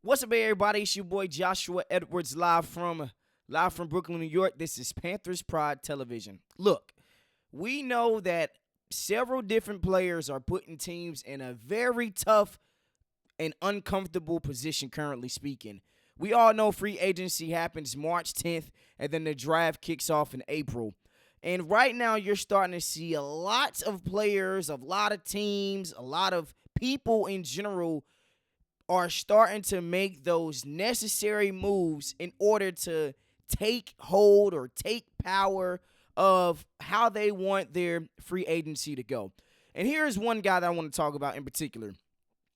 What's up, everybody? It's your boy Joshua Edwards, live from Brooklyn, New York. This is Panthers Pride Television. Look, we know that several different players are putting teams in a very tough and uncomfortable position, currently speaking. We all know free agency happens March 10th, and then the draft kicks off in April. And right now, you're starting to see a lot of players, a lot of teams, a lot of people in general are starting to make those necessary moves in order to take hold or take power of how they want their free agency to go. And here's one guy that I want to talk about in particular.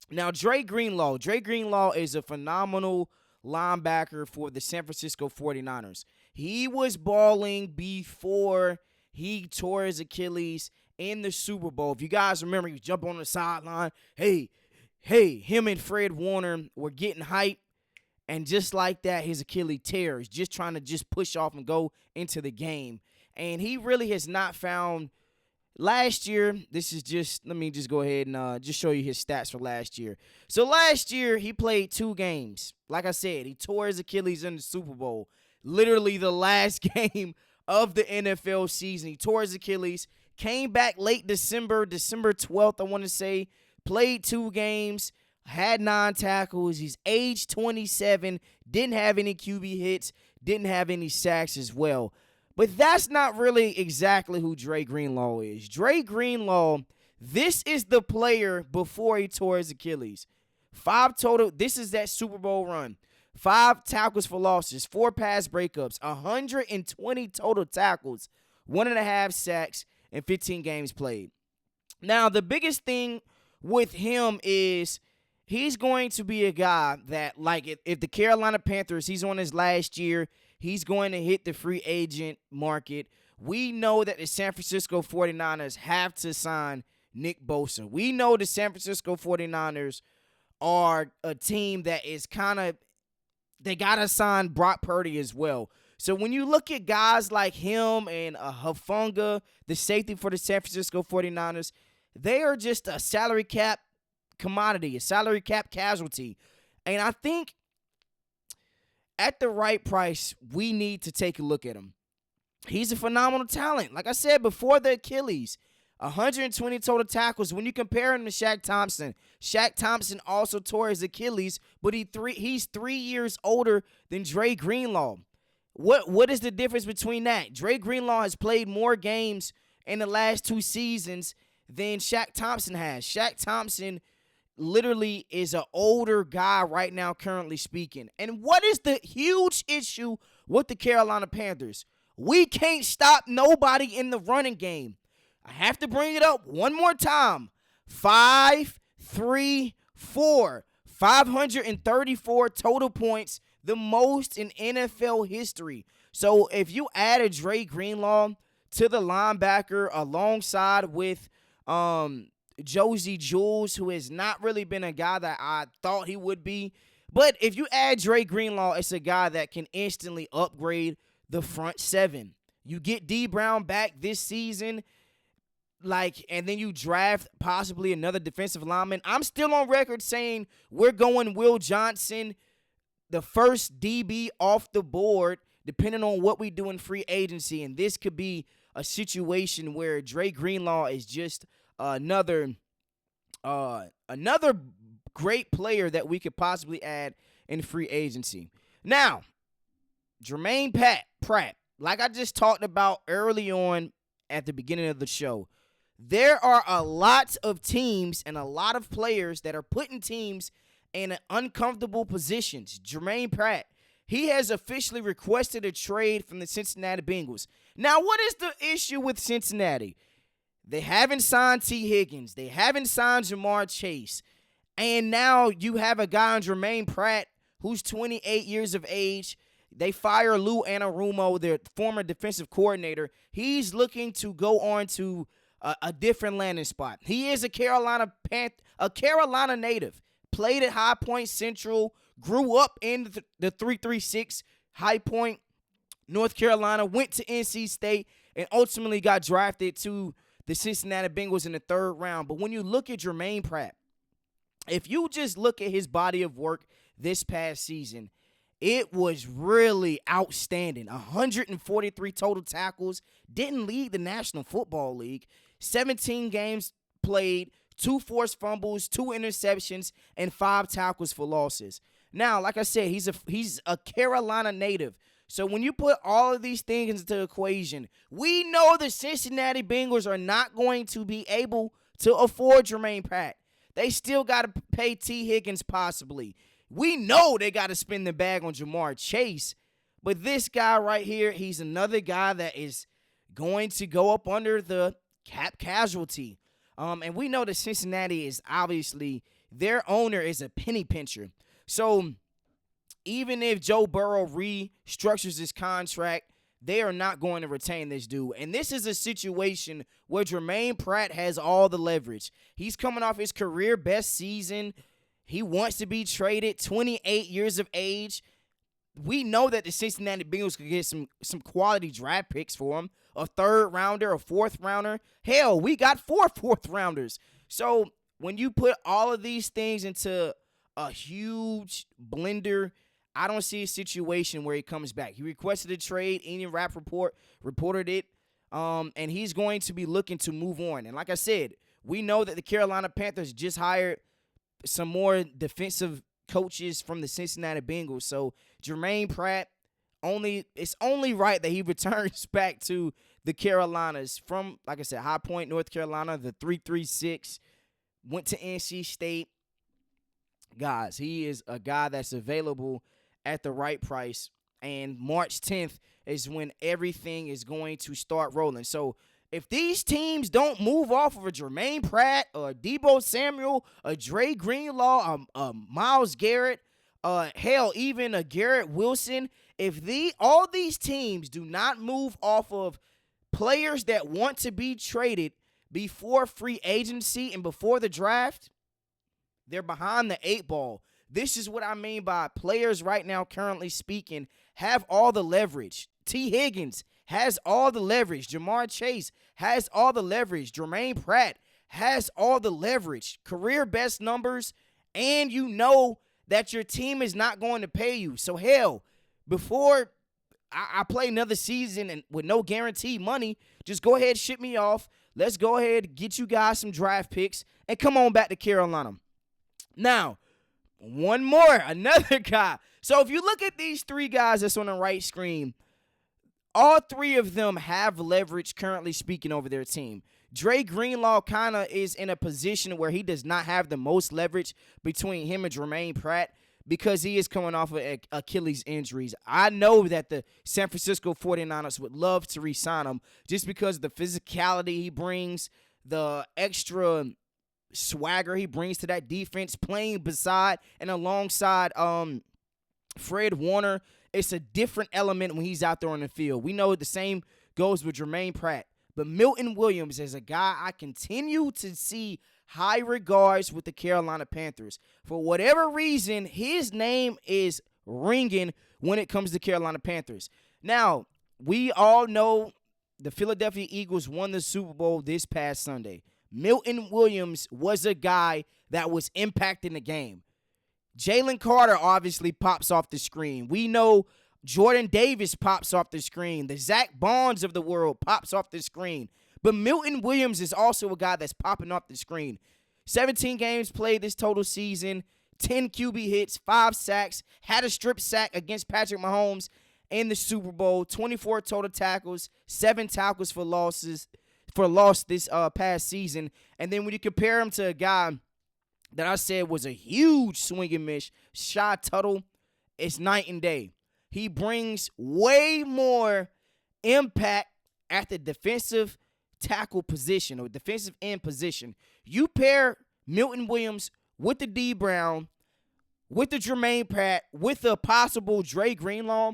Now, Dre Greenlaw. Dre Greenlaw is a phenomenal linebacker for the San Francisco 49ers. He was balling before he tore his Achilles in the Super Bowl. If you guys remember, he was jumping on the sideline. Hey, him and Fred Warner were getting hype, and just like that, his Achilles tears, just trying to just push off and go into the game. And he really has not found last year. Let me just go ahead and just show you his stats for last year. So last year, he played 2 games. Like I said, he tore his Achilles in the Super Bowl. Literally the last game of the NFL season. He tore his Achilles, came back late December 12th, I want to say, played 2 games, had 9 tackles. He's age 27, didn't have any QB hits, didn't have any sacks as well. But that's not really exactly who Dre Greenlaw is. Dre Greenlaw, this is the player before he tore his Achilles. 5 total, this is that Super Bowl run. 5 tackles for losses, 4 pass breakups, 120 total tackles, 1.5 sacks, and 15 games played. Now, the biggest thing with him is he's going to be a guy that, like, if the Carolina Panthers, he's on his last year, he's going to hit the free agent market. We know that the San Francisco 49ers have to sign Nick Bosa. We know the San Francisco 49ers are a team that is they got to sign Brock Purdy as well. So when you look at guys like him and Hufanga, the safety for the San Francisco 49ers, they are just a salary cap commodity, a salary cap casualty. And I think at the right price, we need to take a look at him. He's a phenomenal talent. Like I said, before the Achilles, 120 total tackles. When you compare him to Shaq Thompson also tore his Achilles, but he's 3 years older than Dre Greenlaw. What is the difference between that? Dre Greenlaw has played more games in the last 2 seasons than Shaq Thompson has. Shaq Thompson literally is an older guy right now, currently speaking. And what is the huge issue with the Carolina Panthers? We can't stop nobody in the running game. I have to bring it up one more time. 534. 534 total points, the most in NFL history. So if you add a Dre Greenlaw to the linebacker alongside with Josie Jules, who has not really been a guy that I thought he would be. But if you add Dre Greenlaw, it's a guy that can instantly upgrade the front 7. You get D Brown back this season, and then you draft possibly another defensive lineman. I'm still on record saying we're going Will Johnson, the first DB off the board, depending on what we do in free agency. And this could be a situation where Dre Greenlaw is just another great player that we could possibly add in free agency. Now, Germaine Pratt, like I just talked about early on at the beginning of the show, there are a lot of teams and a lot of players that are putting teams in uncomfortable positions. Germaine Pratt, he has officially requested a trade from the Cincinnati Bengals. Now, what is the issue with Cincinnati? They haven't signed T. Higgins. They haven't signed Jamar Chase. And now you have a guy on Germaine Pratt who's 28 years of age. They fire Lou Anarumo, their former defensive coordinator. He's looking to go on to a different landing spot. He is a Carolina native. Played at High Point Central, grew up in the 336 High Point, North Carolina, went to NC State, and ultimately got drafted to the Cincinnati Bengals in the 3rd round. But when you look at Germaine Pratt, if you just look at his body of work this past season, it was really outstanding. 143 total tackles, didn't lead the National Football League. 17 games played, 2 forced fumbles, 2 interceptions, and 5 tackles for losses. Now, like I said, he's a Carolina native. So when you put all of these things into the equation, we know the Cincinnati Bengals are not going to be able to afford Germaine Pratt. They still got to pay T. Higgins possibly. We know they got to spend the bag on Jamar Chase. But this guy right here, he's another guy that is going to go up under the cap casualty. And we know that Cincinnati is obviously, their owner is a penny pincher. So even if Joe Burrow restructures his contract, they are not going to retain this dude. And this is a situation where Germaine Pratt has all the leverage. He's coming off his career best season. He wants to be traded, 28 years of age. We know that the Cincinnati Bengals could get some quality draft picks for him. A 3rd rounder, a 4th rounder. Hell, we got 4 4th rounders. So when you put all of these things into a huge blender, I don't see a situation where he comes back. He requested a trade. Ian Rappaport reported it. And he's going to be looking to move on. And like I said, we know that the Carolina Panthers just hired some more defensive coaches from the Cincinnati Bengals. So Germaine Pratt, it's only right that he returns back to the Carolinas from, like I said, High Point, North Carolina, the 336, went to NC State. Guys, he is a guy that's available at the right price, and March 10th is when everything is going to start rolling. So if these teams don't move off of a Germaine Pratt or a Deebo Samuel, a Dre Greenlaw, a Myles Garrett, hell, even a Garrett Wilson, if all these teams do not move off of players that want to be traded before free agency and before the draft, they're behind the 8 ball. This is what I mean by players right now, currently speaking, have all the leverage. T. Higgins has all the leverage. Jamar Chase has all the leverage. Germaine Pratt has all the leverage. Career best numbers, and you know that your team is not going to pay you. So, hell, before I play another season and with no guaranteed money, just go ahead and ship me off. Let's go ahead and get you guys some draft picks and come on back to Carolina. Now, one more, another guy. So if you look at these 3 guys that's on the right screen, all 3 of them have leverage currently speaking over their team. Dre Greenlaw kind of is in a position where he does not have the most leverage between him and Germaine Pratt because he is coming off of Achilles injuries. I know that the San Francisco 49ers would love to re-sign him just because of the physicality he brings, the extra swagger he brings to that defense, playing beside and alongside Fred Warner. It's a different element when he's out there on the field. We know the same goes with Germaine Pratt. But Milton Williams is a guy I continue to see high regards with the Carolina Panthers. For whatever reason, his name is ringing when it comes to Carolina Panthers. Now, we all know the Philadelphia Eagles won the Super Bowl this past Sunday. Milton Williams was a guy that was impacting the game. Jalen Carter obviously pops off the screen. We know Jordan Davis pops off the screen. The Zach Bonds of the world pops off the screen. But Milton Williams is also a guy that's popping off the screen. 17 games played this total season, 10 QB hits, 5 sacks, had a strip sack against Patrick Mahomes in the Super Bowl, 24 total tackles, 7 tackles for loss this past season. And then when you compare him to a guy that I said was a huge swing and miss, Shy Tuttle, it's night and day. He brings way more impact at the defensive tackle position or defensive end position. You pair Milton Williams with the D Brown, with the Germaine Pratt, with the possible Dre Greenlaw,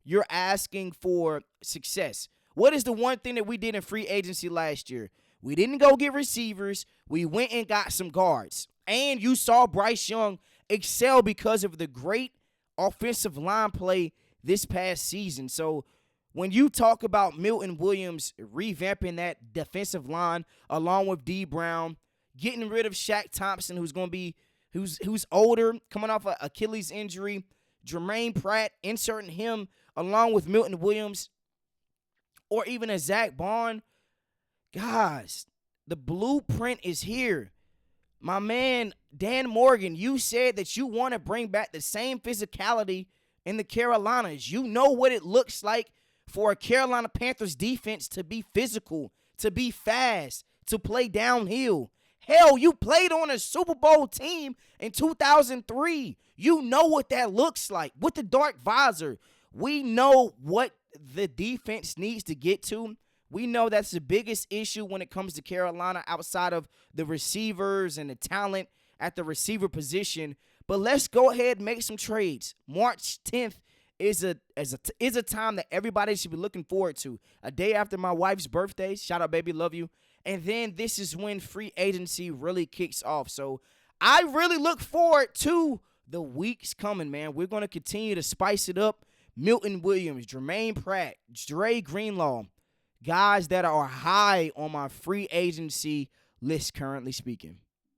you're asking for success. What is the one thing that we did in free agency last year? We didn't go get receivers. We went and got some guards. And you saw Bryce Young excel because of the great offensive line play this past season. So when you talk about Milton Williams revamping that defensive line along with D Brown, getting rid of Shaq Thompson, who's going to be who's older, coming off an Achilles injury. Germaine Pratt, inserting him along with Milton Williams or even a Zach Bond. Guys, the blueprint is here. My man, Dan Morgan, you said that you want to bring back the same physicality in the Carolinas. You know what it looks like for a Carolina Panthers defense to be physical, to be fast, to play downhill. Hell, you played on a Super Bowl team in 2003. You know what that looks like with the dark visor. We know what the defense needs to get to. We know that's the biggest issue when it comes to Carolina outside of the receivers and the talent at the receiver position. But let's go ahead and make some trades. March 10th is a time that everybody should be looking forward to. A day after my wife's birthday. Shout out, baby. Love you. And then this is when free agency really kicks off. So I really look forward to the weeks coming, man. We're going to continue to spice it up. Milton Williams, Germaine Pratt, Dre Greenlaw. Guys that are high on my free agency list currently speaking.